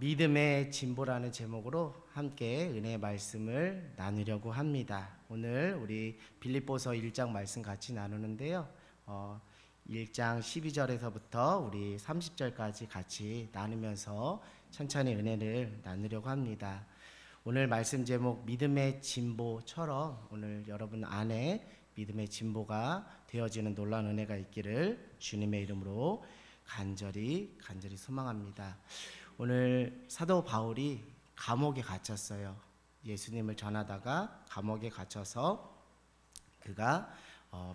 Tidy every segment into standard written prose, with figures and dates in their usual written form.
믿음의 진보라는 제목으로 함께 은혜의 말씀을 나누려고 합니다. 오늘 우리 빌립보서 1장 말씀 같이 나누는데요. 1장 12절에서부터 우리 30절까지 같이 나누면서 천천히 은혜를 나누려고 합니다. 오늘 말씀 제목 믿음의 진보처럼 오늘 여러분 안에 믿음의 진보가 되어지는 놀라운 은혜가 있기를 주님의 이름으로 간절히 소망합니다. 오늘 사도 바울이 감옥에 갇혔어요. 예수님을 전하다가 감옥에 갇혀서 그가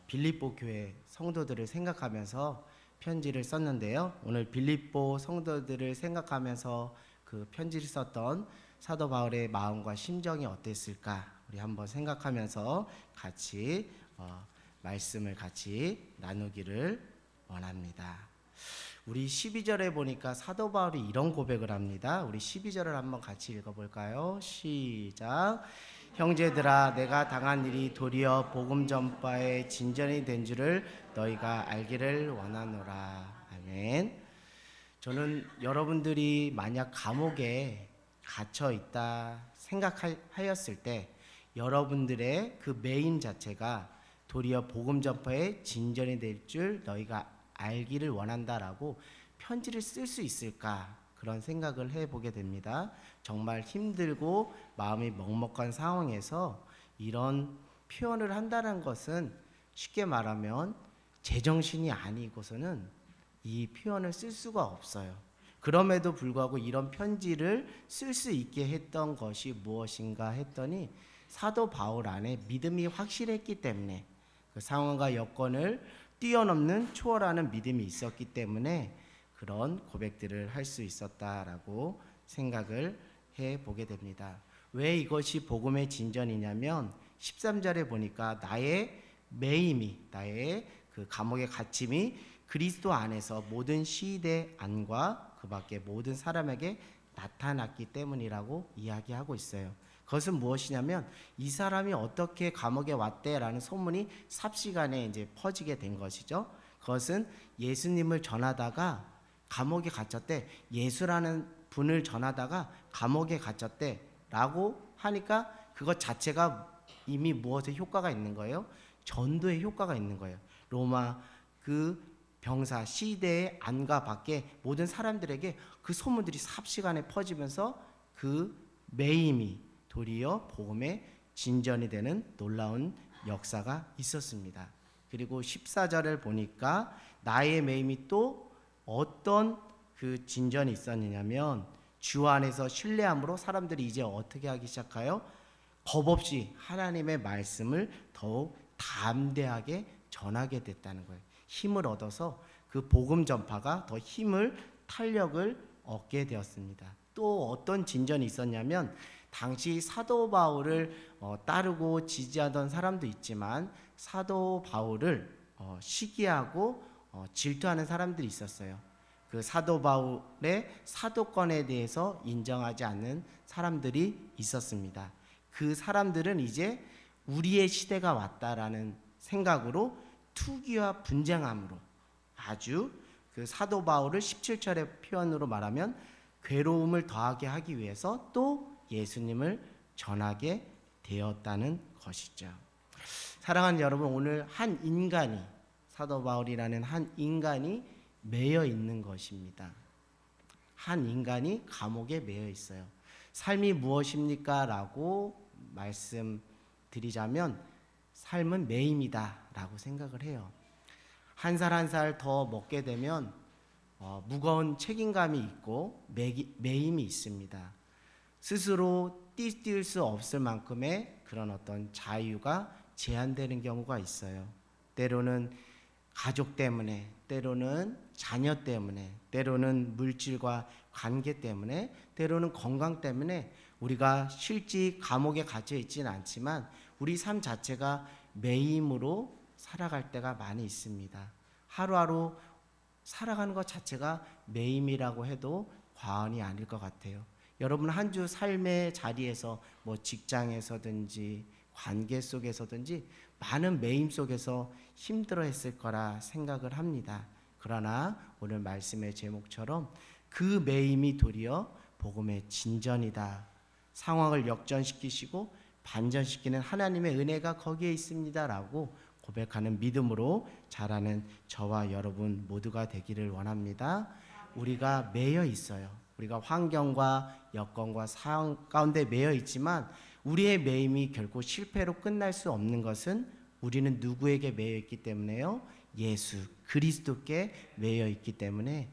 빌립보 교회 성도들을 생각하면서 편지를 썼는데요. 오늘 빌립보 성도들을 생각하면서 그 편지를 썼던 사도 바울의 마음과 심정이 어땠을까? 우리 한번 생각하면서 같이 말씀을 같이 나누기를 원합니다. 우리 12절에 보니까 사도 바울이 이런 고백을 합니다. 우리 12절을 한번 같이 읽어볼까요? 시작. 형제들아, 내가 당한 일이 도리어 복음 전파의 진전이 된 줄을 너희가 알기를 원하노라. 아멘. 저는 여러분들이 만약 감옥에 갇혀 있다 생각하였을 때 여러분들의 그 메인 자체가 도리어 복음 전파의 진전이 될 줄 너희가 알기를 원한다라고 편지를 쓸 수 있을까, 그런 생각을 해보게 됩니다. 정말 힘들고 마음이 먹먹한 상황에서 이런 표현을 한다는 것은 쉽게 말하면 제정신이 아니고서는 이 표현을 쓸 수가 없어요. 그럼에도 불구하고 이런 편지를 쓸 수 있게 했던 것이 무엇인가 했더니 사도 바울 안에 믿음이 확실했기 때문에, 그 상황과 여건을 뛰어넘는 초월하는 믿음이 있었기 때문에 그런 고백들을 할 수 있었다라고 생각을 해보게 됩니다. 왜 이것이 복음의 진전이냐면 13절에 보니까 나의 매임이, 나의 그 감옥의 갇힘이 그리스도 안에서 모든 시대 안과 그 밖에 모든 사람에게 나타났기 때문이라고 이야기하고 있어요. 그것은 무엇이냐면 이 사람이 어떻게 감옥에 왔대라는 소문이 삽시간에 이제 퍼지게 된 것이죠. 그것은 예수님을 전하다가 감옥에 갇혔대, 예수라는 분을 전하다가 감옥에 갇혔대라고 하니까 그것 자체가 이미 무엇의 효과가 있는 거예요? 전도의 효과가 있는 거예요. 로마 그 병사 시대의 안과 밖에 모든 사람들에게 그 소문들이 삽시간에 퍼지면서 그 매임이 도리어 복음의 진전이 되는 놀라운 역사가 있었습니다. 그리고 14절을 보니까 나의 매임이 또 어떤 그 진전이 있었느냐면 주 안에서 신뢰함으로 사람들이 이제 어떻게 하기 시작해요? 겁 없이 하나님의 말씀을 더욱 담대하게 전하게 됐다는 거예요. 힘을 얻어서 그 복음 전파가 더 힘을, 탄력을 얻게 되었습니다. 또 어떤 진전이 있었냐면 당시 사도 바울을 따르고 지지하던 사람도 있지만 사도 바울을 시기하고 질투하는 사람들이 있었어요. 그 사도 바울의 사도권에 대해서 인정하지 않는 사람들이 있었습니다. 그 사람들은 이제 우리의 시대가 왔다라는 생각으로 투기와 분쟁함으로 아주 그 사도 바울을 17절의 표현으로 말하면 괴로움을 더하게 하기 위해서 또 예수님을 전하게 되었다는 것이죠. 사랑하는 여러분, 오늘 한 인간이, 사도 바울이라는 한 인간이 매여 있는 것입니다. 한 인간이 감옥에 매여 있어요. 삶이 무엇입니까? 라고 말씀드리자면 삶은 매임이다 라고 생각을 해요. 한 살 한 살 더 먹게 되면 무거운 책임감이 있고 매임이 있습니다. 스스로 뛸 수 없을 만큼의 그런 어떤 자유가 제한되는 경우가 있어요. 때로는 가족 때문에, 때로는 자녀 때문에, 때로는 물질과 관계 때문에, 때로는 건강 때문에 우리가 실제 감옥에 갇혀 있지는 않지만 우리 삶 자체가 매임으로 살아갈 때가 많이 있습니다. 하루하루 살아가는 것 자체가 매임이라고 해도 과언이 아닐 것 같아요. 여러분 한 주 삶의 자리에서 뭐 직장에서든지 관계 속에서든지 많은 매임 속에서 힘들어했을 거라 생각을 합니다. 그러나 오늘 말씀의 제목처럼 그 매임이 도리어 복음의 진전이다. 상황을 역전시키시고 반전시키는 하나님의 은혜가 거기에 있습니다라고 고백하는 믿음으로 자라는 저와 여러분 모두가 되기를 원합니다. 우리가 매여 있어요. 우리가 환경과 여건과 상황 가운데 매여 있지만 우리의 매임이 결코 실패로 끝날 수 없는 것은 우리는 누구에게 매여 있기 때문에요? 예수 그리스도께 매여 있기 때문에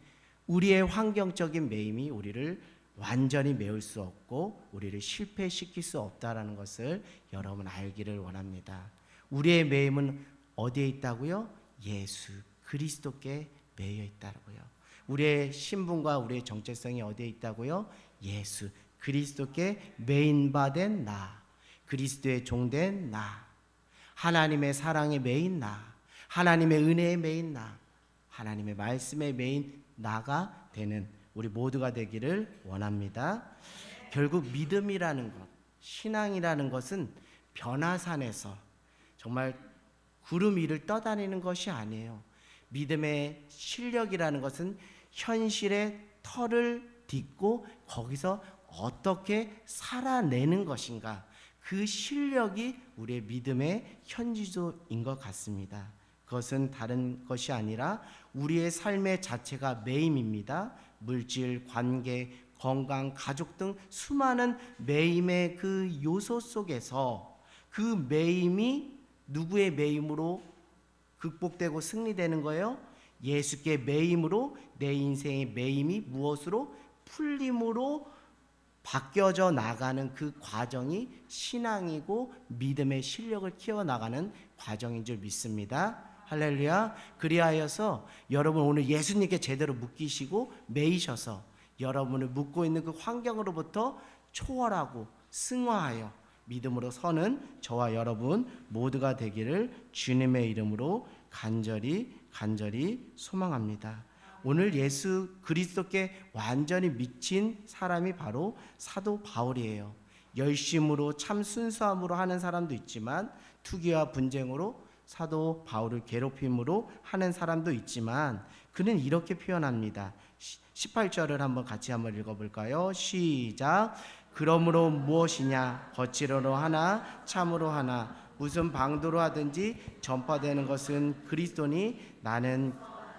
우리의 환경적인 매임이 우리를 완전히 메울 수 없고 우리를 실패시킬 수 없다라는 것을 여러분 알기를 원합니다. 우리의 매임은 어디에 있다고요? 예수 그리스도께 매여 있다고요. 우리의 신분과 우리의 정체성이 어디에 있다고요? 예수 그리스도께 매인받은 나, 그리스도의 종된 나, 하나님의 사랑에 매인 나, 하나님의 은혜에 매인 나, 하나님의 말씀에 매인 나가 되는 우리 모두가 되기를 원합니다. 결국 믿음이라는 것, 신앙이라는 것은 변화산에서 정말 구름 위를 떠다니는 것이 아니에요. 믿음의 실력이라는 것은 현실의 털을 딛고 거기서 어떻게 살아내는 것인가, 그 실력이 우리의 믿음의 현지조인 것 같습니다. 그것은 다른 것이 아니라 우리의 삶의 자체가 매임입니다. 물질, 관계, 건강, 가족 등 수많은 매임의 그 요소 속에서 그 매임이 누구의 매임으로 극복되고 승리되는 거예요? 예수께 매임으로 내 인생의 매임이 무엇으로? 풀림으로 바뀌어져 나가는 그 과정이 신앙이고 믿음의 실력을 키워나가는 과정인 줄 믿습니다. 할렐루야. 그리하여서 여러분 오늘 예수님께 제대로 묶이시고 매이셔서 여러분을 묶고 있는 그 환경으로부터 초월하고 승화하여 믿음으로 서는 저와 여러분 모두가 되기를 주님의 이름으로 간절히 소망합니다. 오늘 예수 그리스도께 완전히 미친 사람이 바로 사도 바울이에요. 열심으로 참 순수함으로 하는 사람도 있지만 투기와 분쟁으로 사도 바울을 괴롭힘으로 하는 사람도 있지만 그는 이렇게 표현합니다. 18절을 한번 같이 한번 읽어볼까요? 시작. 그러므로 무엇이냐, 거칠어로 하나 참으로 하나 무슨 방도로 하든지 전파되는 것은 그리스도니 나는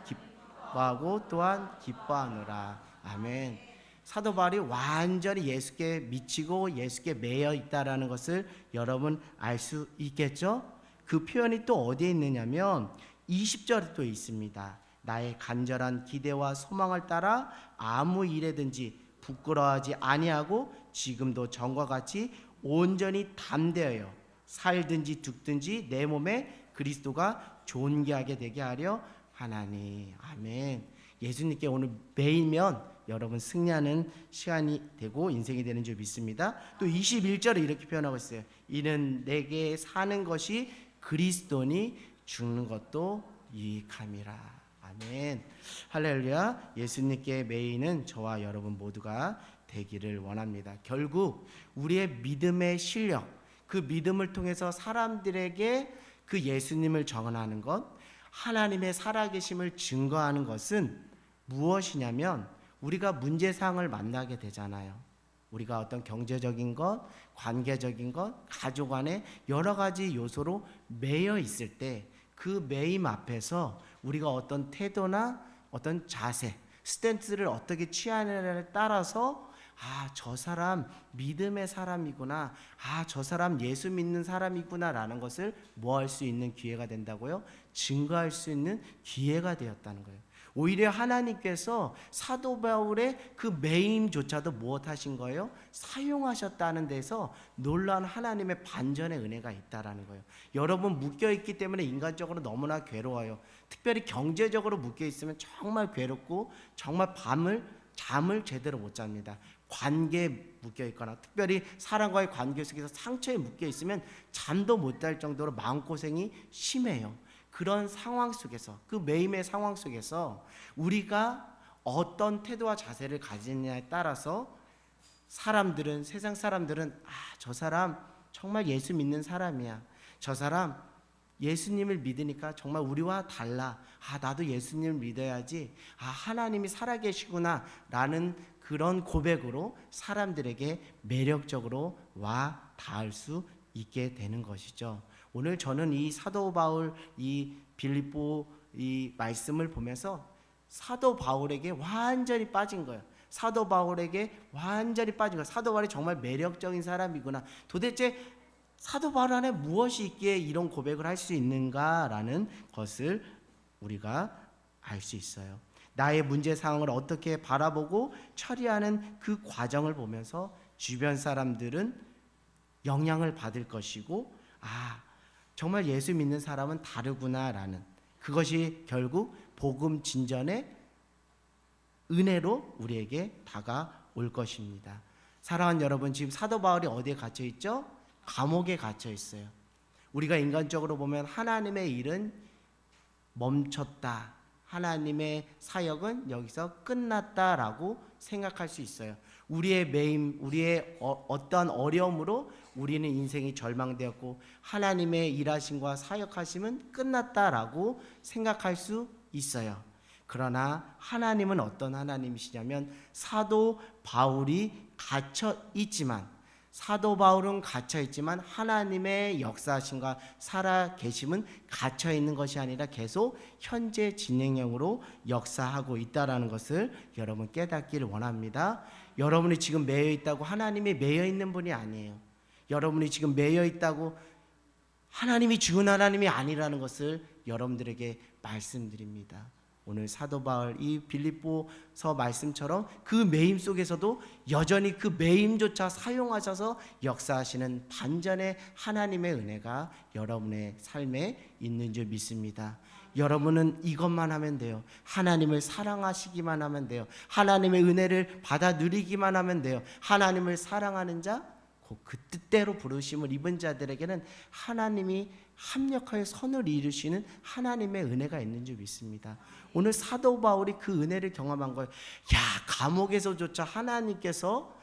기뻐하고 또한 기뻐하노라. 아멘. 사도 바울이 완전히 예수께 미치고 예수께 매여 있다라는 것을 여러분 알 수 있겠죠? 그 표현이 또 어디에 있느냐면 20절에 또 있습니다. 나의 간절한 기대와 소망을 따라 아무 일에든지 부끄러워하지 아니하고 지금도 전과 같이 온전히 담대하여 살든지 죽든지 내 몸에 그리스도가 존귀하게 되게 하려 하나니. 아멘. 예수님께 오늘 매이면 여러분 승리하는 시간이 되고 인생이 되는 줄 믿습니다. 또 21절에 이렇게 표현하고 있어요. 이는 내게 사는 것이 그리스도니 죽는 것도 유익함이라. 아멘. 할렐루야. 예수님께 매이는 저와 여러분 모두가 되기를 원합니다. 결국 우리의 믿음의 실력, 그 믿음을 통해서 사람들에게 그 예수님을 전하는 것, 하나님의 살아계심을 증거하는 것은 무엇이냐면 우리가 문제상을 만나게 되잖아요. 우리가 어떤 경제적인 것, 관계적인 것, 가족 안에 여러 가지 요소로 매여 있을 때 그 매임 앞에서 우리가 어떤 태도나 어떤 자세, 스탠스를 어떻게 취하느냐에 따라서 저 사람 믿음의 사람이구나, 저 사람 예수 믿는 사람이구나 라는 것을 뭐 할 수 있는 기회가 된다고요? 증거할 수 있는 기회가 되었다는 거예요. 오히려 하나님께서 사도 바울의 그 매임조차도 무엇하신 거예요? 사용하셨다는 데서 놀라운 하나님의 반전의 은혜가 있다라는 거예요. 여러분 묶여있기 때문에 인간적으로 너무나 괴로워요. 특별히 경제적으로 묶여있으면 정말 괴롭고 정말 잠을 제대로 못 잡니다. 관계에 묶여있거나 특별히 사람과의 관계 속에서 상처에 묶여있으면 잠도 못 잘 정도로 마음고생이 심해요. 그런 상황 속에서, 그 매임의 상황 속에서 우리가 어떤 태도와 자세를 가지느냐에 따라서 세상 사람들은 저 사람 정말 예수 믿는 사람이야, 저 사람 예수님을 믿으니까 정말 우리와 달라. 나도 예수님을 믿어야지. 하나님이 살아계시구나 라는 그런 고백으로 사람들에게 매력적으로 와 닿을 수 있게 되는 것이죠. 오늘 저는 이 사도 바울 이 빌립보 이 말씀을 보면서 사도 바울에게 완전히 빠진 거예요. 사도 바울에게 완전히 빠진 거예요. 사도 바울이 정말 매력적인 사람이구나. 도대체 사도 바울 안에 무엇이 있기에 이런 고백을 할 수 있는가라는 것을 우리가 알 수 있어요. 나의 문제 상황을 어떻게 바라보고 처리하는 그 과정을 보면서 주변 사람들은 영향을 받을 것이고 정말 예수 믿는 사람은 다르구나라는 그것이 결국 복음 진전의 은혜로 우리에게 다가올 것입니다. 사랑하는 여러분, 지금 사도 바울이 어디에 갇혀 있죠? 감옥에 갇혀 있어요. 우리가 인간적으로 보면 하나님의 일은 멈췄다. 하나님의 사역은 여기서 끝났다라고 생각할 수 있어요. 우리의 매임, 우리의 어떠한 어려움으로 우리는 인생이 절망되었고 하나님의 일하심과 사역하심은 끝났다라고 생각할 수 있어요. 그러나 하나님은 어떤 하나님이시냐면 사도 바울이 갇혀 있지만 하나님의 역사하심과 살아계심은 갇혀 있는 것이 아니라 계속 현재 진행형으로 역사하고 있다는 것을 여러분 깨닫기를 원합니다. 여러분이 지금 매여 있다고 하나님이 매여 있는 분이 아니에요. 여러분이 지금 매여 있다고 하나님이 죽은 하나님이 아니라는 것을 여러분들에게 말씀드립니다. 오늘 사도 바울 이 빌립보서 말씀처럼 그 매임 속에서도 여전히 그 매임조차 사용하셔서 역사하시는 반전의 하나님의 은혜가 여러분의 삶에 있는 줄 믿습니다. 여러분은 이것만 하면 돼요. 하나님을 사랑하시기만 하면 돼요. 하나님의 은혜를 받아 누리기만 하면 돼요. 하나님을 사랑하는 자, 그 뜻대로 부르심을 입은 자들에게는 하나님이 합력하여 선을 이루시는 하나님의 은혜가 있는 줄 믿습니다. 오늘 사도 바울이 그 은혜를 경험한 거예요. 감옥에서조차 하나님께서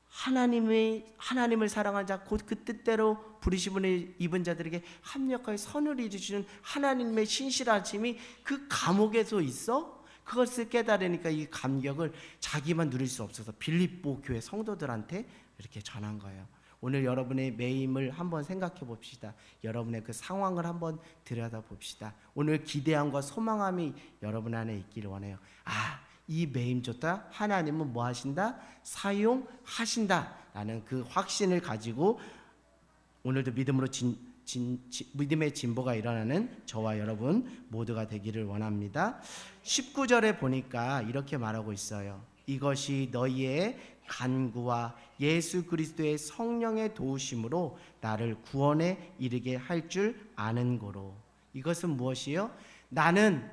하나님을 사랑하는 자, 곧 그 뜻대로 부르심을 입은 자들에게 합력하여 선을 이루시는 하나님의 신실하심이 그 감옥에서 있어? 그것을 깨달으니까 이 감격을 자기만 누릴 수 없어서 빌립보 교회 성도들한테 이렇게 전한 거예요. 오늘 여러분의 매임을 한번 생각해 봅시다. 여러분의 그 상황을 한번 들여다 봅시다. 오늘 기대함과 소망함이 여러분 안에 있기를 원해요. 이 매임조차 하나님은 뭐 하신다? 사용하신다 라는 그 확신을 가지고 오늘도 믿음으로 믿음의 진보가 일어나는 저와 여러분 모두가 되기를 원합니다. 19절에 보니까 이렇게 말하고 있어요. 이것이 너희의 간구와 예수 그리스도의 성령의 도우심으로 나를 구원에 이르게 할 줄 아는 고로. 이것은 무엇이요? 나는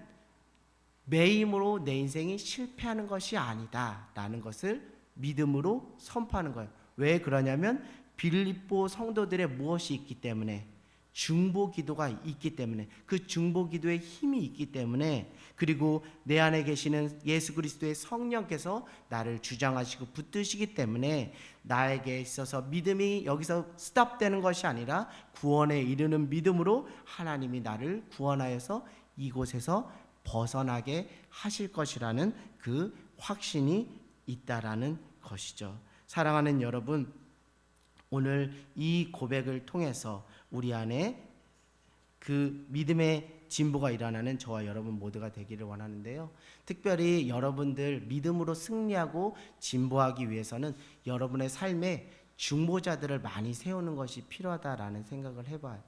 매임으로 내 인생이 실패하는 것이 아니다 라는 것을 믿음으로 선포하는 거예요. 왜 그러냐면 빌립보 성도들의 무엇이 있기 때문에, 중보 기도가 있기 때문에, 그 중보 기도의 힘이 있기 때문에, 그리고 내 안에 계시는 예수 그리스도의 성령께서 나를 주장하시고 붙드시기 때문에 나에게 있어서 믿음이 여기서 스탑되는 것이 아니라 구원에 이르는 믿음으로 하나님이 나를 구원하여서 이곳에서 벗어나게 하실 것이라는 그 확신이 있다라는 것이죠. 사랑하는 여러분, 오늘 이 고백을 통해서 우리 안에 그 믿음의 진보가 일어나는 저와 여러분 모두가 되기를 원하는데요. 특별히 여러분들 믿음으로 승리하고 진보하기 위해서는 여러분의 삶에 중보자들을 많이 세우는 것이 필요하다라는 생각을 해봐요.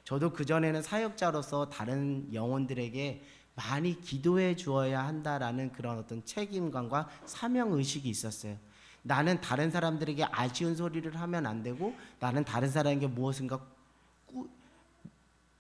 저도 그전에는 사역자로서 다른 영혼들에게 많이 기도해 주어야 한다라는 그런 어떤 책임감과 사명의식이 있었어요. 나는 다른 사람들에게 아쉬운 소리를 하면 안 되고, 나는 다른 사람에게 무엇인가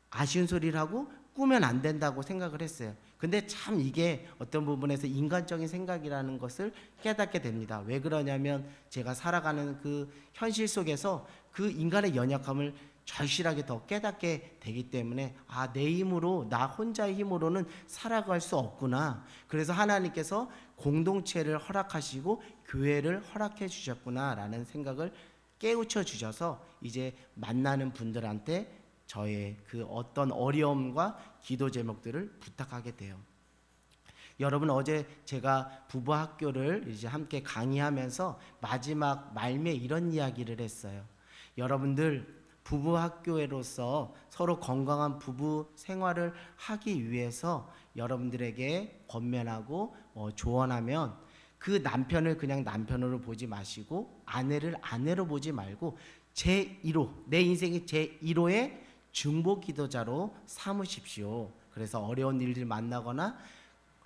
아쉬운 소리를 하고 꾸면 안 된다고 생각을 했어요. 근데 참 이게 어떤 부분에서 인간적인 생각이라는 것을 깨닫게 됩니다. 왜 그러냐면 제가 살아가는 그 현실 속에서 그 인간의 연약함을 절실하게 더 깨닫게 되기 때문에 내 힘으로, 나 혼자의 힘으로는 살아갈 수 없구나. 그래서 하나님께서 공동체를 허락하시고 교회를 허락해 주셨구나 라는 생각을 깨우쳐 주셔서 이제 만나는 분들한테 저의 그 어떤 어려움과 기도 제목들을 부탁하게 돼요. 여러분, 어제 제가 부부 학교를 이제 함께 강의하면서 마지막 말미에 이런 이야기를 했어요. 여러분들, 부부 학교로서 서로 건강한 부부 생활을 하기 위해서 여러분들에게 권면하고 조언하면, 그 남편을 그냥 남편으로 보지 마시고 아내를 아내로 보지 말고 제1호, 내 인생의 제1호의 중보 기도자로 삼으십시오. 그래서 어려운 일들 만나거나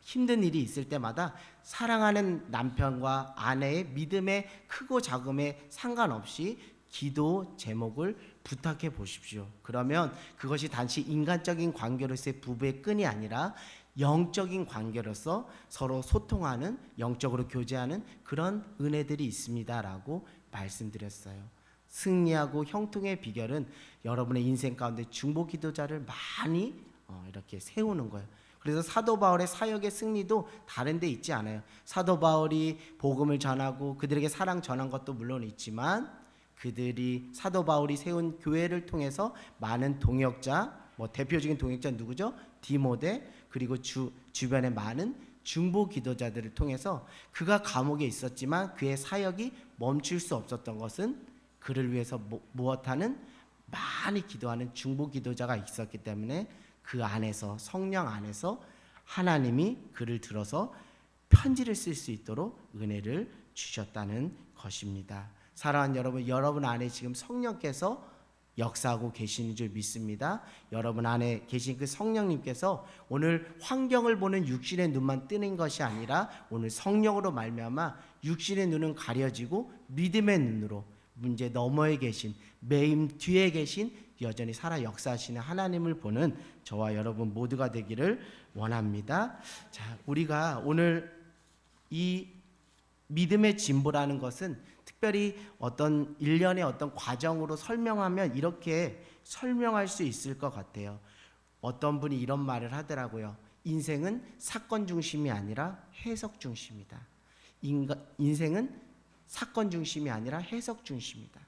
힘든 일이 있을 때마다 사랑하는 남편과 아내의 믿음의 크고 작음에 상관없이 기도 제목을 부탁해 보십시오. 그러면 그것이 단지 인간적인 관계로서의 부부의 끈이 아니라 영적인 관계로서 서로 소통하는, 영적으로 교제하는 그런 은혜들이 있습니다라고 말씀드렸어요. 승리하고 형통의 비결은 여러분의 인생 가운데 중보 기도자를 많이 이렇게 세우는 거예요. 그래서 사도 바울의 사역의 승리도 다른 데 있지 않아요. 사도 바울이 복음을 전하고 그들에게 사랑 전한 것도 물론 있지만, 그들이 사도 바울이 세운 교회를 통해서 많은 동역자, 대표적인 동역자 누구죠? 디모데, 그리고 주변에 많은 중보 기도자들을 통해서, 그가 감옥에 있었지만 그의 사역이 멈출 수 없었던 것은 그를 위해서 무엇하는 많이 기도하는 중보 기도자가 있었기 때문에, 그 안에서, 성령 안에서 하나님이 그를 들어서 편지를 쓸 수 있도록 은혜를 주셨다는 것입니다. 사랑하는 여러분, 여러분 안에 지금 성령께서 역사하고 계시는 줄 믿습니다. 여러분 안에 계신 그 성령님께서 오늘 환경을 보는 육신의 눈만 뜨는 것이 아니라, 오늘 성령으로 말미암아 육신의 눈은 가려지고 믿음의 눈으로 문제 너머에 계신, 매임 뒤에 계신 여전히 살아 역사하시는 하나님을 보는 저와 여러분 모두가 되기를 원합니다. 자, 우리가 오늘 이 믿음의 진보라는 것은 특별히 어떤 일련의 어떤 과정으로 설명하면 이렇게 설명할 수 있을 것 같아요. 어떤 분이 이런 말을 하더라고요. 인생은 사건 중심이 아니라 해석 중심이다. 인생은 사건 중심이 아니라 해석 중심이다.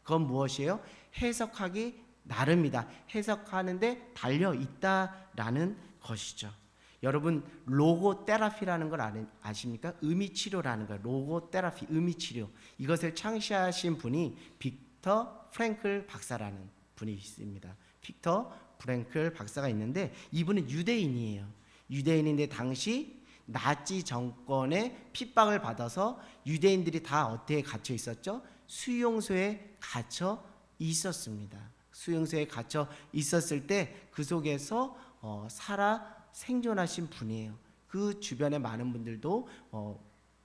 그건 무엇이에요? 해석하기 나름이다. 해석하는데 달려 있다라는 것이죠. 여러분, 로고 테라피라는 걸 아십니까? 의미 치료라는 거예요. 로고 테라피, 의미 치료. 이것을 창시하신 분이 빅터 프랭클 박사라는 분이 있습니다. 빅터 프랭클 박사가 있는데, 이분은 유대인이에요. 유대인인데 당시 나치 정권의 핍박을 받아서 유대인들이 다 어디에 갇혀 있었죠? 수용소에 갇혀 있었습니다. 수용소에 갇혀 있었을 때 그 속에서 살아 생존하신 분이에요. 그 주변에 많은 분들도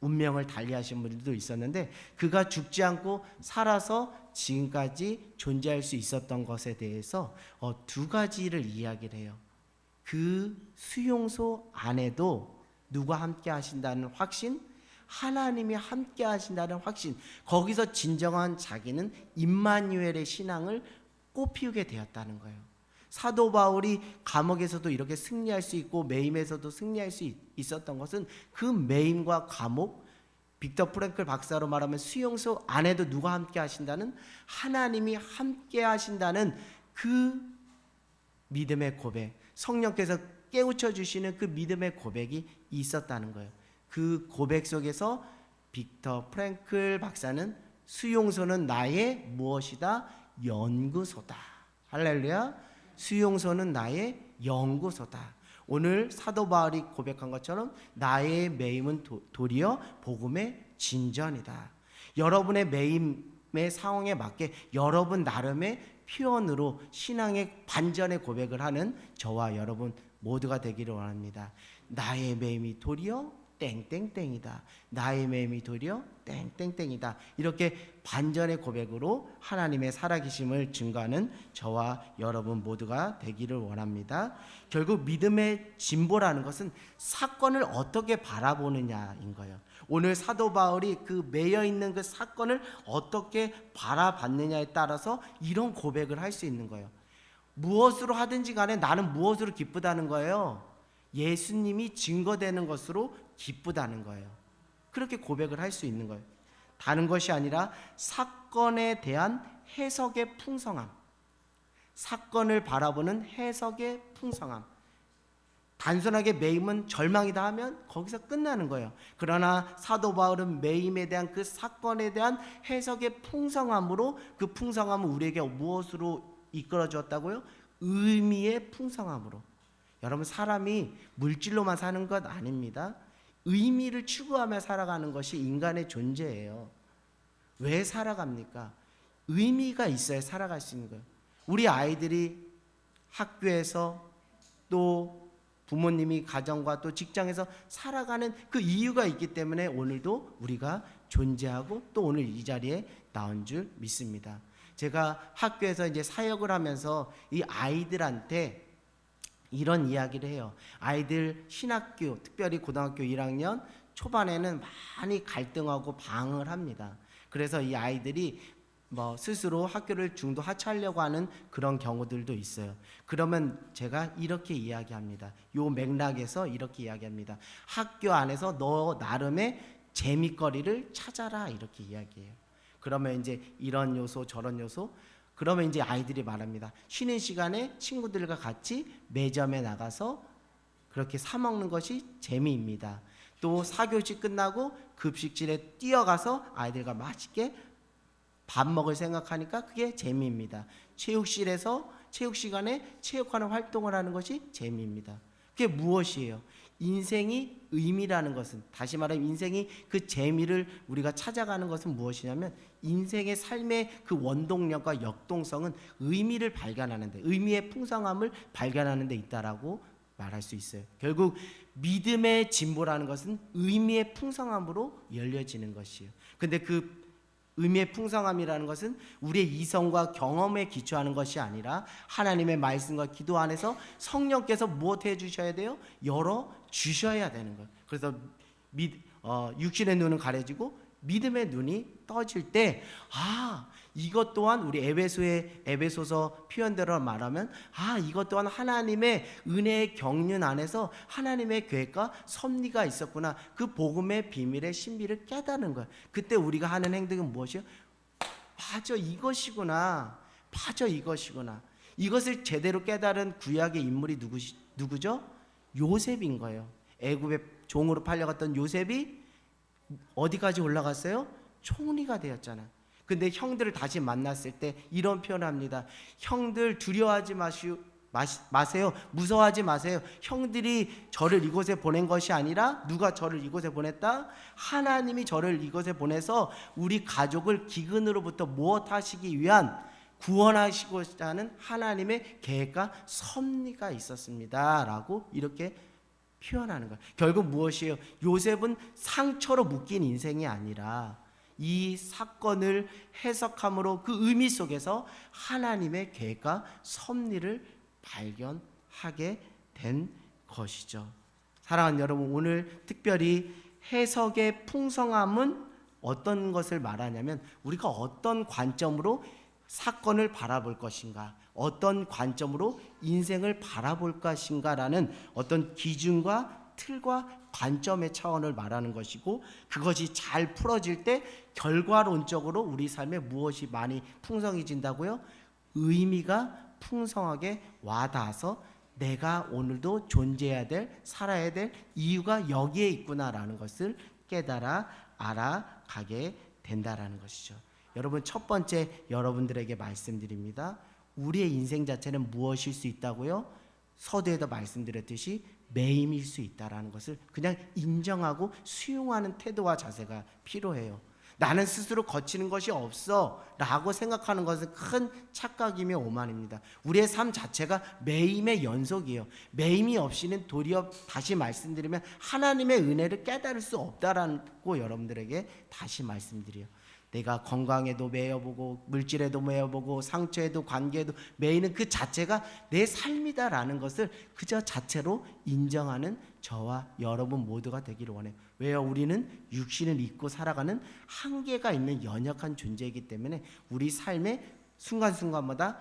운명을 달리하신 분들도 있었는데, 그가 죽지 않고 살아서 지금까지 존재할 수 있었던 것에 대해서 두 가지를 이야기를 해요. 그 수용소 안에도 누가 함께 하신다는 확신, 하나님이 함께 하신다는 확신, 거기서 진정한 자기는 임마누엘의 신앙을 꽃피우게 되었다는 거예요. 사도 바울이 감옥에서도 이렇게 승리할 수 있고 매임에서도 승리할 수 있었던 것은 그 매임과 감옥, 빅터 프랭클 박사로 말하면 수용소 안에도 누가 함께 하신다는, 하나님이 함께 하신다는 그 믿음의 고백, 성령께서 깨우쳐 주시는 그 믿음의 고백이 있었다는 거예요. 그 고백 속에서 빅터 프랭클 박사는 수용소는 나의 무엇이다? 연구소다. 할렐루야. 수용소는 나의 연구소다. 오늘 사도 바울이 고백한 것처럼 나의 매임은 도리어 복음의 진전이다. 여러분의 매임의 상황에 맞게 여러분 나름의 표현으로 신앙의 반전의 고백을 하는 저와 여러분 모두가 되기를 원합니다. 나의 매임이 도리어 땡땡땡이다. 나의 매임이 도리어 땡땡땡이다. 이렇게 반전의 고백으로 하나님의 살아계심을 증거하는 저와 여러분 모두가 되기를 원합니다. 결국 믿음의 진보라는 것은 사건을 어떻게 바라보느냐인 거예요. 오늘 사도 바울이 그 매여 있는 그 사건을 어떻게 바라봤느냐에 따라서 이런 고백을 할 수 있는 거예요. 무엇으로 하든지 간에 나는 무엇으로 기쁘다는 거예요? 예수님이 증거되는 것으로 기쁘다는 거예요. 그렇게 고백을 할 수 있는 거예요. 다른 것이 아니라 사건에 대한 해석의 풍성함, 사건을 바라보는 해석의 풍성함. 단순하게 매임은 절망이다 하면 거기서 끝나는 거예요. 그러나 사도 바울은 매임에 대한 그 사건에 대한 해석의 풍성함으로, 그 풍성함은 우리에게 무엇으로 이끌어 주었다고요? 의미의 풍성함으로. 여러분, 사람이 물질로만 사는 것 아닙니다. 의미를 추구하며 살아가는 것이 인간의 존재예요. 왜 살아갑니까? 의미가 있어야 살아갈 수 있는 거예요. 우리 아이들이 학교에서 또 부모님이 가정과 또 직장에서 살아가는 그 이유가 있기 때문에 오늘도 우리가 존재하고 또 오늘 이 자리에 나온 줄 믿습니다. 제가 학교에서 이제 사역을 하면서 이 아이들한테 이런 이야기를 해요. 아이들 신학교, 특별히 고등학교 1학년 초반에는 많이 갈등하고 방황을 합니다. 그래서 이 아이들이 스스로 학교를 중도 하차하려고 하는 그런 경우들도 있어요. 그러면 제가 이렇게 이야기합니다. 요 맥락에서 이렇게 이야기합니다. 학교 안에서 너 나름의 재미거리를 찾아라, 이렇게 이야기해요. 그러면 이제 이런 요소 저런 요소, 그러면 이제 아이들이 말합니다. 쉬는 시간에 친구들과 같이 매점에 나가서 그렇게 사 먹는 것이 재미입니다. 또 4교시 끝나고 급식실에 뛰어가서 아이들과 맛있게 밥 먹을 생각하니까 그게 재미입니다. 체육실에서 체육 시간에 체육하는 활동을 하는 것이 재미입니다. 그게 무엇이에요? 인생이 의미라는 것은, 다시 말하면 인생이 그 재미를 우리가 찾아가는 것은 무엇이냐면, 인생의 삶의 그 원동력과 역동성은 의미를 발견하는 데, 의미의 풍성함을 발견하는 데 있다라고 말할 수 있어요. 결국 믿음의 진보라는 것은 의미의 풍성함으로 열려지는 것이에요. 근데 그 의미의 풍성함이라는 것은 우리의 이성과 경험에 기초하는 것이 아니라 하나님의 말씀과 기도 안에서 성령께서 무엇 해주셔야 돼요? 열어 주셔야 되는 거예요. 그래서 육신의 눈은 가려지고 믿음의 눈이 떠질 때, 이것 또한 우리 에베소서 표현대로 말하면, 이것 또한 하나님의 은혜의 경륜 안에서 하나님의 계획과 섭리가 있었구나. 그 복음의 비밀의 신비를 깨닫는 거야. 그때 우리가 하는 행동은 무엇이요? 맞아, 이것이구나. 맞아, 이것이구나. 이것을 제대로 깨달은 구약의 인물이 누구죠? 요셉인 거예요. 애굽의 종으로 팔려갔던 요셉이 어디까지 올라갔어요? 총리가 되었잖아요. 근데 형들을 다시 만났을 때 이런 표현을 합니다. 형들 두려워하지 마세요. 무서워하지 마세요. 형들이 저를 이곳에 보낸 것이 아니라 누가 저를 이곳에 보냈다? 하나님이 저를 이곳에 보내서 우리 가족을 기근으로부터 무엇하시기 위한 구원하시고자 하는 하나님의 계획과 섭리가 있었습니다 라고 이렇게 표현하는 거예요. 결국 무엇이에요? 요셉은 상처로 묶인 인생이 아니라 이 사건을 해석함으로 그 의미 속에서 하나님의 계획과 섭리를 발견하게 된 것이죠. 사랑하는 여러분, 오늘 특별히 해석의 풍성함은 어떤 것을 말하냐면, 우리가 어떤 관점으로 사건을 바라볼 것인가, 어떤 관점으로 인생을 바라볼 것인가라는 어떤 기준과 틀과 관점의 차원을 말하는 것이고, 그것이 잘 풀어질 때 결과론적으로 우리 삶에 무엇이 많이 풍성해진다고요? 의미가 풍성하게 와닿아서 내가 오늘도 존재해야 될, 살아야 될 이유가 여기에 있구나라는 것을 깨달아 알아가게 된다라는 것이죠. 여러분, 첫 번째 여러분들에게 말씀드립니다. 우리의 인생 자체는 무엇일 수 있다고요? 서두에도 말씀드렸듯이 매임일 수 있다라는 것을 그냥 인정하고 수용하는 태도와 자세가 필요해요. 나는 스스로 거치는 것이 없어 라고 생각하는 것은 큰 착각이며 오만입니다. 우리의 삶 자체가 매임의 연속이에요. 매임이 없이는 도리어, 다시 말씀드리면, 하나님의 은혜를 깨달을 수 없다라고 여러분들에게 다시 말씀드려요. 내가 건강에도 매여보고 물질에도 매여보고 상처에도 관계에도 매이는 그 자체가 내 삶이다라는 것을 그저 자체로 인정하는 저와 여러분 모두가 되기를 원해요. 왜요? 우리는 육신을 입고 살아가는 한계가 있는 연약한 존재이기 때문에 우리 삶의 순간순간마다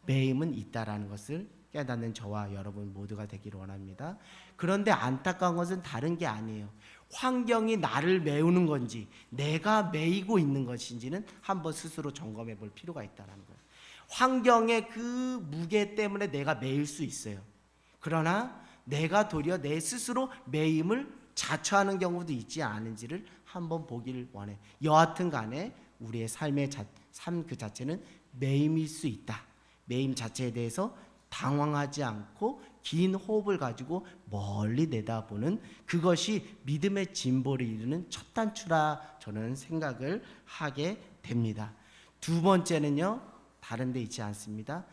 매임은 있다라는 것을 깨닫는 저와 여러분 모두가 되기를 원합니다. 그런데 안타까운 것은 다른 게 아니에요. 환경이 나를 메우는 건지 내가 메이고 있는 것인지는 한번 스스로 점검해 볼 필요가 있다는 거예요. 환경의 그 무게 때문에 내가 매일 수 있어요. 그러나 내가 도리어 내 스스로 매임을 자처하는 경우도 있지 않은지를 한번 보기를 원해. 여하튼 간에 우리의 삶 그 자체는 매임일 수 있다. 매임 자체에 대해서 당황하지 않고 긴 호흡을 가지고 멀리 내다보는 그것이 믿음의 진보를 이루는 첫 단추라 저는 생각을 하게 됩니다. 두 번째는요, 다른 데 있지 않습니다.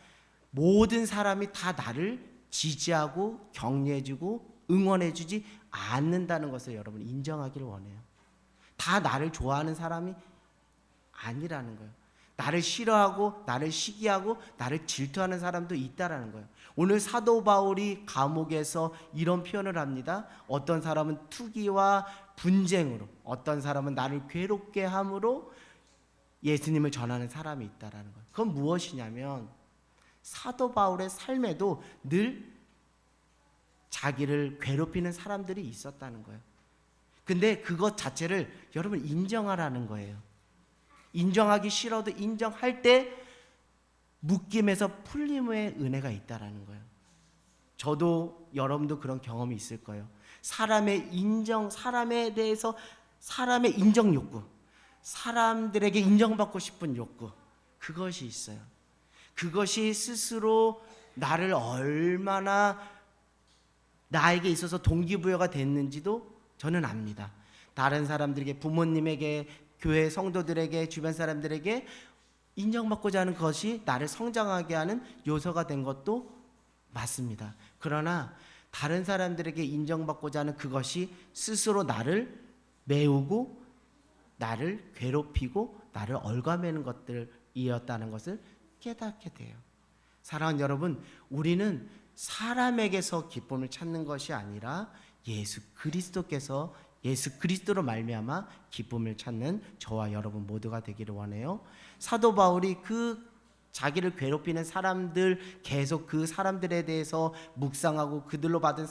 모든 사람이 다 나를 지지하고 격려해주고 응원해주지 않는다는 것을 여러분 인정하기를 원해요. 다 나를 좋아하는 사람이 아니라는 거예요. 나를 싫어하고 나를 시기하고 나를 질투하는 사람도 있다라는 거예요. 오늘 사도 바울이 감옥에서 이런 표현을 합니다. 어떤 사람은 투기와 분쟁으로, 어떤 사람은 나를 괴롭게 함으로 예수님을 전하는 사람이 있다라는 거예요. 그건 무엇이냐면 사도 바울의 삶에도 늘 자기를 괴롭히는 사람들이 있었다는 거예요. 근데 그것 자체를 여러분 인정하라는 거예요. 인정하기 싫어도 인정할 때 묶임에서 풀림의 은혜가 있다라는 거예요. 저도 여러분도 그런 경험이 있을 거예요. 사람에 대해서 사람의 인정 욕구, 사람들에게 인정받고 싶은 욕구, 그것이 있어요. 그것이 스스로 나를 얼마나 나에게 있어서 동기부여가 됐는지도 저는 압니다. 다른 사람들에게, 부모님에게, 교회 성도들에게, 주변 사람들에게 인정받고자 하는 것이 나를 성장하게 하는 요소가 된 것도 맞습니다. 그러나 다른 사람들에게 인정받고자 하는 그것이 스스로 나를 메우고 나를 괴롭히고 나를 얽어매는 것들이었다는 것을 깨닫게 돼요. 사랑하는 여러분, 우리는 사람에게서 기쁨을 찾는 것이 아니라 예수 그리스도로 말미암아 기쁨을 찾는 저와 여러분 모두가 되기를 원해요. 사도 바울이 그 자기를 괴롭히는 사람들, 계속 그 사람들에 대해서 묵상하고 그들로 받은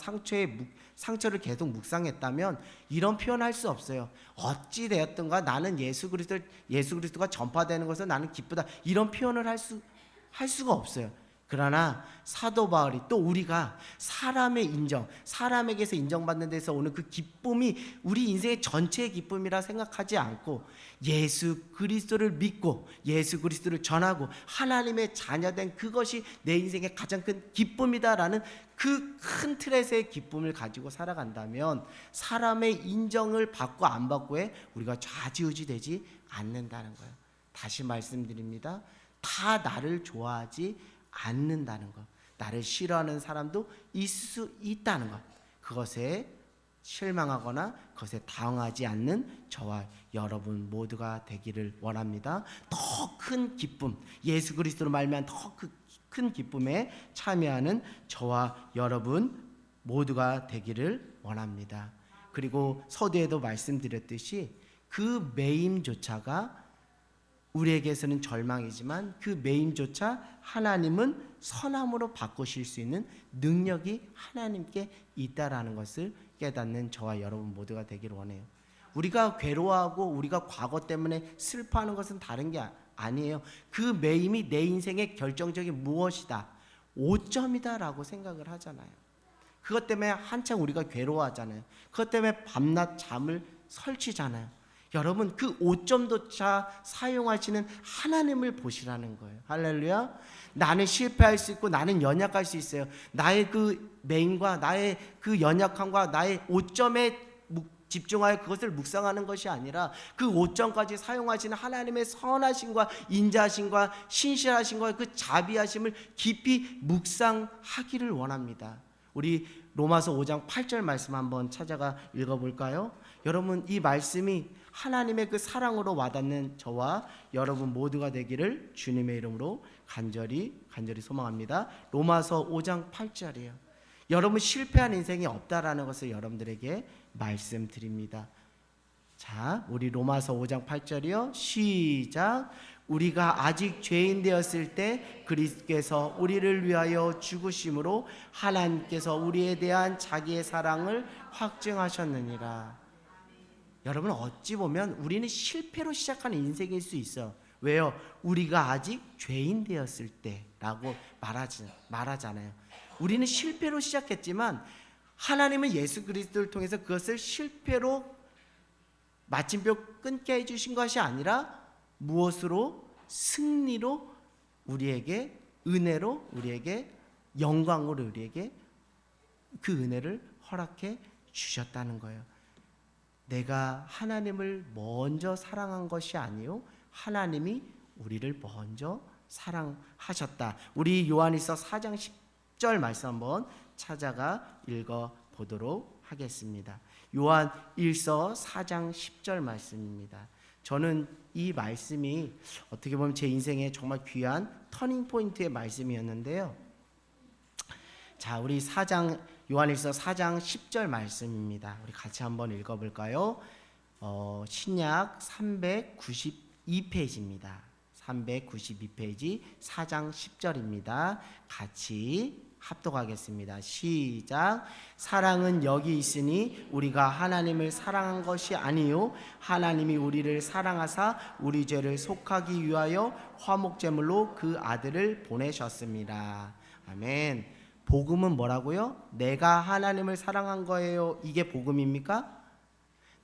상처를 계속 묵상했다면 이런 표현할 수 없어요. 어찌 되었든가 나는 예수 그리스도가 전파되는 것을 나는 기쁘다, 이런 표현을 할 수가 없어요. 그러나 사도 바울이, 또 우리가 사람의 인정, 사람에게서 인정받는 데서 오는 그 기쁨이 우리 인생의 전체의 기쁨이라 생각하지 않고 예수 그리스도를 믿고 예수 그리스도를 전하고 하나님의 자녀된 그것이 내 인생의 가장 큰 기쁨이다라는 그 큰 틀에서의 기쁨을 가지고 살아간다면 사람의 인정을 받고 안 받고에 우리가 좌지우지 되지 않는다는 거예요. 다시 말씀드립니다. 다 나를 좋아하지 않는다는 것, 나를 싫어하는 사람도 있을 수 있다는 것, 그것에 실망하거나 그것에 당황하지 않는 저와 여러분 모두가 되기를 원합니다. 더 큰 기쁨, 예수 그리스도로 말미암아 더 큰 기쁨에 참여하는 저와 여러분 모두가 되기를 원합니다. 그리고 서두에도 말씀드렸듯이 그 매임조차가 우리에게서는 절망이지만 그 매임조차 하나님은 선함으로 바꾸실 수 있는 능력이 하나님께 있다라는 것을 깨닫는 저와 여러분 모두가 되기를 원해요. 우리가 괴로워하고 우리가 과거 때문에 슬퍼하는 것은 다른 게 아니에요. 그 매임이 내 인생의 결정적인 무엇이다, 오점이다라고 생각을 하잖아요. 그것 때문에 한창 우리가 괴로워하잖아요. 그것 때문에 밤낮 잠을 설치잖아요. 여러분, 그 오점조차 사용하시는 하나님을 보시라는 거예요. 할렐루야. 나는 실패할 수 있고 나는 연약할 수 있어요. 나의 그 매임과 나의 그 연약함과 나의 오점에 집중하여 그것을 묵상하는 것이 아니라 그 오점까지 사용하시는 하나님의 선하심과 인자하심과 신실하심과 그 자비하심을 깊이 묵상하기를 원합니다. 우리 로마서 5장 8절 말씀 한번 찾아가 읽어볼까요? 여러분, 이 말씀이 하나님의 그 사랑으로 와닿는 저와 여러분 모두가 되기를 주님의 이름으로 간절히 소망합니다. 로마서 5장 8절이에요. 여러분, 실패한 인생이 없다라는 것을 여러분들에게 말씀드립니다. 자, 우리 로마서 5장 8절이요. 시작. 우리가 아직 죄인 되었을 때 그리스도께서 우리를 위하여 죽으심으로 하나님께서 우리에 대한 자기의 사랑을 확증하셨느니라. 여러분, 어찌 보면 우리는 실패로 시작하는 인생일 수 있어. 왜요? 우리가 아직 죄인 되었을 때라고 말하잖아요. 우리는 실패로 시작했지만 하나님은 예수 그리스도를 통해서 그것을 실패로 마침표 끊게 해주신 것이 아니라 무엇으로? 승리로 우리에게, 은혜로 우리에게, 영광으로 우리에게 그 은혜를 허락해 주셨다는 거예요. 내가 하나님을 먼저 사랑한 것이 아니요, 하나님이 우리를 먼저 사랑하셨다. 우리 요한일서 4장 10절 말씀 한번 찾아가 읽어보도록 하겠습니다. 요한일서 4장 10절 말씀입니다. 저는 이 말씀이 어떻게 보면 제 인생에 정말 귀한 터닝 포인트의 말씀이었는데요. 자, 우리 요한일서 4장 10절 말씀입니다. 우리 같이 한번 읽어볼까요? 신약 392페이지입니다. 392페이지 4장 10절입니다. 같이 합독하겠습니다. 시작. 사랑은 여기 있으니 우리가 하나님을 사랑한 것이 아니요 하나님이 우리를 사랑하사 우리 죄를 속하기 위하여 화목제물로 그 아들을 보내셨습니다. 아멘. 복음은 뭐라고요? 내가 하나님을 사랑한 거예요. 이게 복음입니까?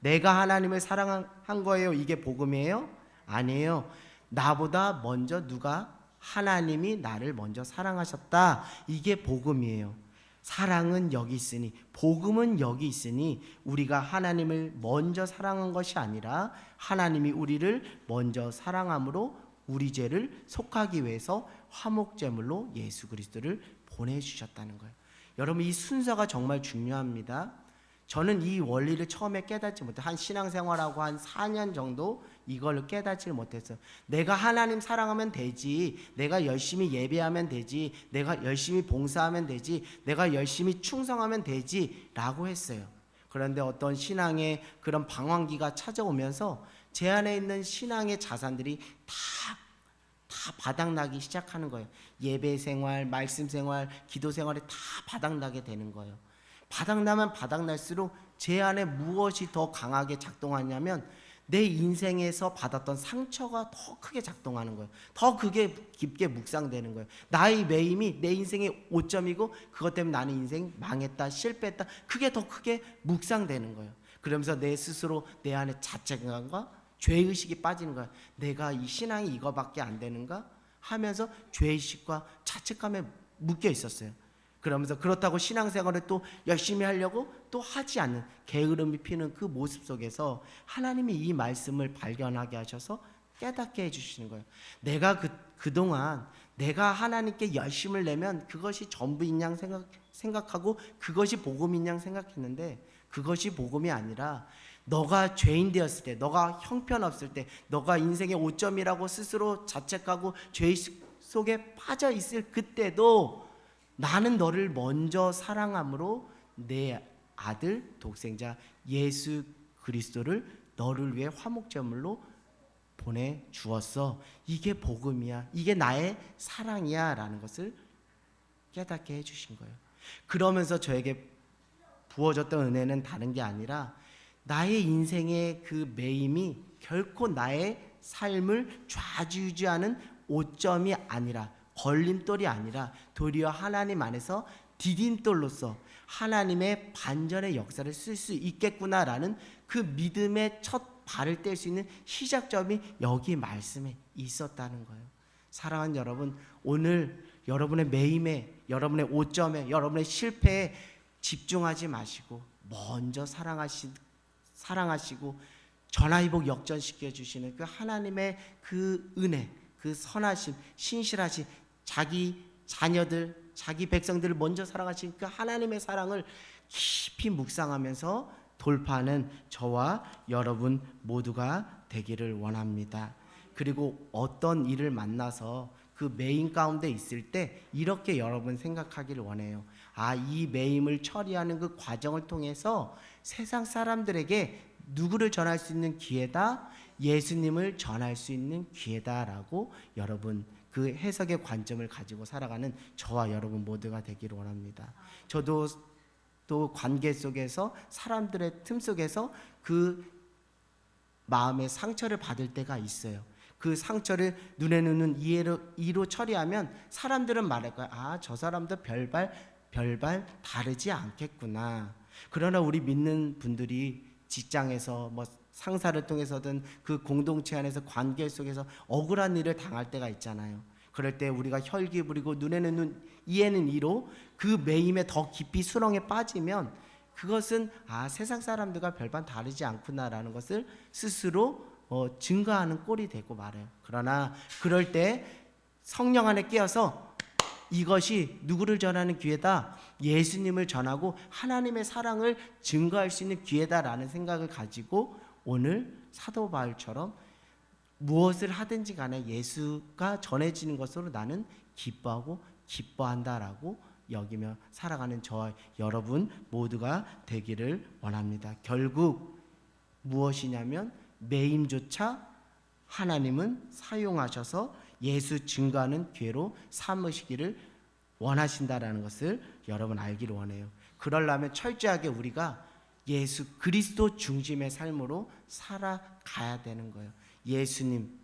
내가 하나님을 사랑한 거예요. 이게 복음이에요? 아니에요. 나보다 먼저 누가? 하나님이 나를 먼저 사랑하셨다. 이게 복음이에요. 사랑은 여기 있으니, 복음은 여기 있으니 우리가 하나님을 먼저 사랑한 것이 아니라 하나님이 우리를 먼저 사랑함으로 우리 죄를 속하기 위해서 화목제물로 예수 그리스도를 보내주셨다는 거예요. 여러분, 이 순서가 정말 중요합니다. 저는 이 원리를 처음에 깨닫지 못해 한 신앙생활하고 한 4년 정도 이걸 깨닫지 못했어요. 내가 하나님 사랑하면 되지, 내가 열심히 예배하면 되지, 내가 열심히 봉사하면 되지, 내가 열심히 충성하면 되지 라고 했어요. 그런데 어떤 신앙의 그런 방황기가 찾아오면서 제 안에 있는 신앙의 자산들이 다 바닥나기 시작하는 거예요. 예배 생활, 말씀 생활, 기도 생활이 다 바닥나게 되는 거예요. 바닥나면 바닥날수록 제 안에 무엇이 더 강하게 작동하냐면 내 인생에서 받았던 상처가 더 크게 작동하는 거예요. 더 그게 깊게 묵상되는 거예요. 나의 매임이 내 인생의 오점이고 그것 때문에 나는 인생 망했다, 실패했다, 그게 더 크게 묵상되는 거예요. 그러면서 내 스스로 내 안에 자책감과 죄의식이 빠지는 거야. 내가 이 신앙이 이거밖에 안 되는가 하면서 죄의식과 자책감에 묶여 있었어요. 그러면서 그렇다고 신앙생활을 또 열심히 하려고 또 하지 않는 게으름이 피는 그 모습 속에서 하나님이 이 말씀을 발견하게 하셔서 깨닫게 해주시는 거예요. 내가 그동안 내가 하나님께 열심을 내면 그것이 전부인 양 생각하고 그것이 복음인 양 생각했는데 그것이 복음이 아니라 너가 죄인 되었을 때, 너가 형편없을 때, 너가 인생의 오점이라고 스스로 자책하고 죄의식 속에 빠져 있을 그때도 나는 너를 먼저 사랑함으로 내 아들 독생자 예수 그리스도를 너를 위해 화목제물로 보내주었어. 이게 복음이야. 이게 나의 사랑이야 라는 것을 깨닫게 해주신 거예요. 그러면서 저에게 부어졌던 은혜는 다른 게 아니라 나의 인생의 그 매임이 결코 나의 삶을 좌지우지하는 오점이 아니라, 걸림돌이 아니라 도리어 하나님 안에서 디딤돌로서 하나님의 반전의 역사를 쓸 수 있겠구나라는 그 믿음의 첫 발을 뗄 수 있는 시작점이 여기 말씀에 있었다는 거예요. 사랑하는 여러분, 오늘 여러분의 매임에, 여러분의 오점에, 여러분의 실패에 집중하지 마시고 먼저 사랑하시고 전화위복 역전시켜 주시는 그 하나님의 그 은혜, 그 선하심, 신실하심, 자기 자녀들, 자기 백성들을 먼저 사랑하신 그 하나님의 사랑을 깊이 묵상하면서 돌파하는 저와 여러분 모두가 되기를 원합니다. 그리고 어떤 일을 만나서 그 매임 가운데 있을 때 이렇게 여러분 생각하기를 원해요. 아, 이 매임을 처리하는 그 과정을 통해서 세상 사람들에게 누구를 전할 수 있는 기회다? 예수님을 전할 수 있는 기회다라고 여러분 그 해석의 관점을 가지고 살아가는 저와 여러분 모두가 되기를 원합니다. 저도 또 관계 속에서 사람들의 틈 속에서 그 마음의 상처를 받을 때가 있어요. 그 상처를 눈에는 이로 처리하면 사람들은 말할 거야. 아, 저 사람도 별발 다르지 않겠구나. 그러나 우리 믿는 분들이 직장에서 뭐 상사를 통해서든 그 공동체 안에서 관계 속에서 억울한 일을 당할 때가 있잖아요. 그럴 때 우리가 혈기 부리고 눈에는 눈, 이에는 이로 그 매임에 더 깊이 수렁에 빠지면 그것은 아, 세상 사람들과 별반 다르지 않구나라는 것을 스스로 증거하는 꼴이 되고 말아요. 그러나 그럴 때 성령 안에 깨어서 이것이 누구를 전하는 기회다, 예수님을 전하고 하나님의 사랑을 증거할 수 있는 기회다라는 생각을 가지고 오늘 사도 바울처럼 무엇을 하든지 간에 예수가 전해지는 것으로 나는 기뻐하고 기뻐한다라고 여기며 살아가는 저와 여러분 모두가 되기를 원합니다. 결국 무엇이냐면 매임조차 하나님은 사용하셔서 예수 증거하는 기회로 삼으시기를 원하신다라는 것을 여러분 알기를 원해요. 그러려면 철저하게 우리가 예수 그리스도 중심의 삶으로 살아가야 되는 거예요. 예수님,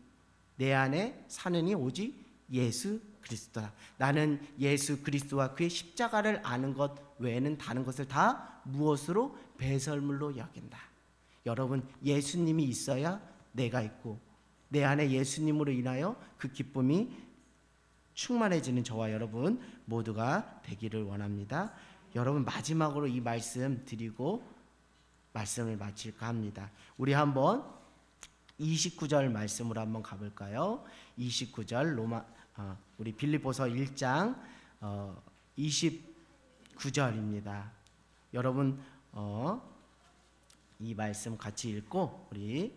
내 안에 사느니 오직 예수 그리스도다. 나는 예수 그리스도와 그의 십자가를 아는 것 외에는 다른 것을 다 무엇으로 배설물로 여긴다. 여러분, 예수님이 있어야 내가 있고 내 안에 예수님으로 인하여 그 기쁨이 충만해지는 저와 여러분 모두가 되기를 원합니다. 여러분, 마지막으로 이 말씀 드리고 말씀을 마칠까 합니다. 우리 한번 29절 말씀으로 한번 가볼까요? 29절 우리 빌립보서 1장 29절입니다. 여러분 이 말씀 같이 읽고 우리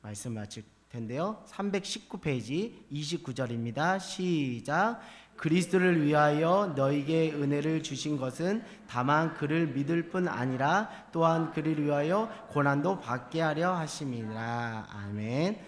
말씀 마칠 텐데요. 319페이지 29절입니다. 시작. 그리스도를 위하여 너에게 은혜를 주신 것은 다만 그를 믿을 뿐 아니라 또한 그를 위하여 고난도 받게 하려 하심이라. 아멘.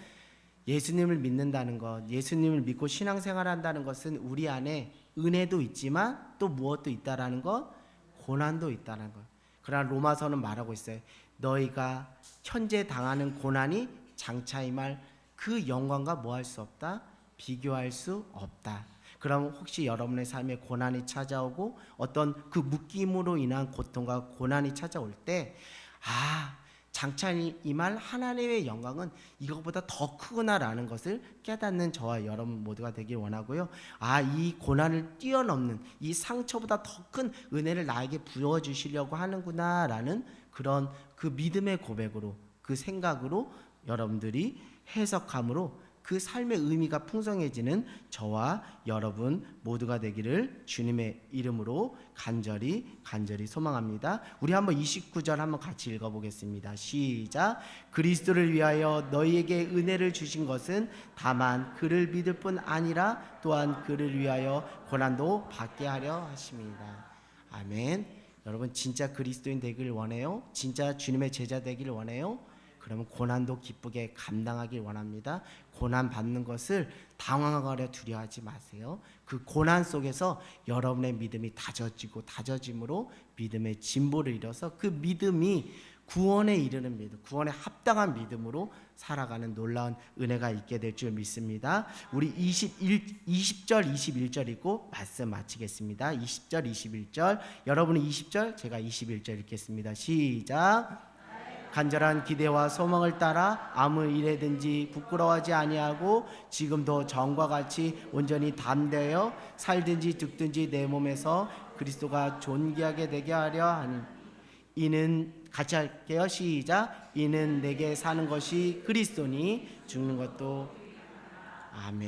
예수님을 믿는다는 것, 예수님을 믿고 신앙생활 한다는 것은 우리 안에 은혜도 있지만 또 무엇도 있다라는 것, 고난도 있다는 것. 그러나 로마서는 말하고 있어요. 너희가 현재 당하는 고난이 장차 임할 그 영광과 뭐 할 수 없다? 비교할 수 없다. 그럼 혹시 여러분의 삶에 고난이 찾아오고 어떤 그 묶임으로 인한 고통과 고난이 찾아올 때 장차 임할 하나님의 영광은 이것보다 더 크구나라는 것을 깨닫는 저와 여러분 모두가 되길 원하고요. 이 고난을 뛰어넘는 이 상처보다 더 큰 은혜를 나에게 부어주시려고 하는구나라는 그런 그 믿음의 고백으로 그 생각으로 여러분들이 해석함으로 그 삶의 의미가 풍성해지는 저와 여러분 모두가 되기를 주님의 이름으로 간절히 소망합니다. 우리 한번 29절 한번 같이 읽어보겠습니다. 시작. 그리스도를 위하여 너희에게 은혜를 주신 것은 다만 그를 믿을 뿐 아니라 또한 그를 위하여 고난도 받게 하려 하심이다. 아멘. 여러분 진짜 그리스도인 되기를 원해요? 진짜 주님의 제자 되기를 원해요? 그러면 고난도 기쁘게 감당하길 원합니다. 고난 받는 것을 당황하거나 두려워하지 마세요. 그 고난 속에서 여러분의 믿음이 다져짐으로 믿음의 진보를 이뤄서 그 믿음이 구원에 이르는 믿음, 구원에 합당한 믿음으로 살아가는 놀라운 은혜가 있게 될 줄 믿습니다. 우리 20절 21절이고 말씀 마치겠습니다. 20절 21절 여러분은 20절 제가 21절 읽겠습니다. 시작. 간절한 기대와 소망을 따라 아무 일에든지 부끄러워하지 아니하고 지금도 전과 같이 온전히 담대하여 살든지 죽든지 내 몸에서 그리스도가 존귀하게 되게 하려 하니 이는 같이 할게요. 시작. 이는 내게 사는 것이 그리스도니 죽는 것도. 아멘.